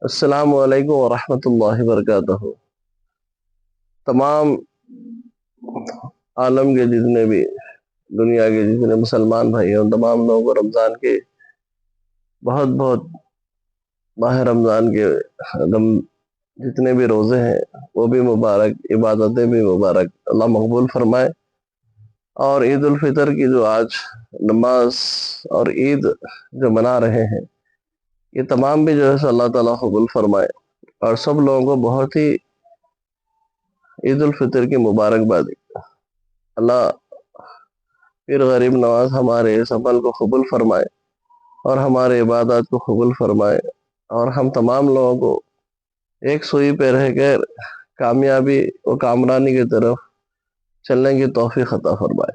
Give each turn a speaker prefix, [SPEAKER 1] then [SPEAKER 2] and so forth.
[SPEAKER 1] السلام علیکم ورحمۃ اللہ وبرکاتہ۔ تمام عالم کے جتنے بھی دنیا کے جتنے مسلمان بھائی ہیں ان تمام لوگوں کو رمضان کے بہت بہت ماہ رمضان کے جتنے بھی روزے ہیں وہ بھی مبارک، عبادتیں بھی مبارک، اللہ مقبول فرمائے۔ اور عید الفطر کی جو آج نماز اور عید جو منا رہے ہیں یہ تمام بھی جو ہے سو اللہ تعالیٰ قبول فرمائے، اور سب لوگوں کو بہت ہی عید الفطر کی مبارکباد۔ اللہ پھر غریب نواز ہمارے اس عمل کو قبول فرمائے اور ہمارے عبادات کو قبول فرمائے، اور ہم تمام لوگوں کو ایک سوئی پہ رہ کر کامیابی و کامرانی کی طرف چلنے کی توفیق عطا فرمائے۔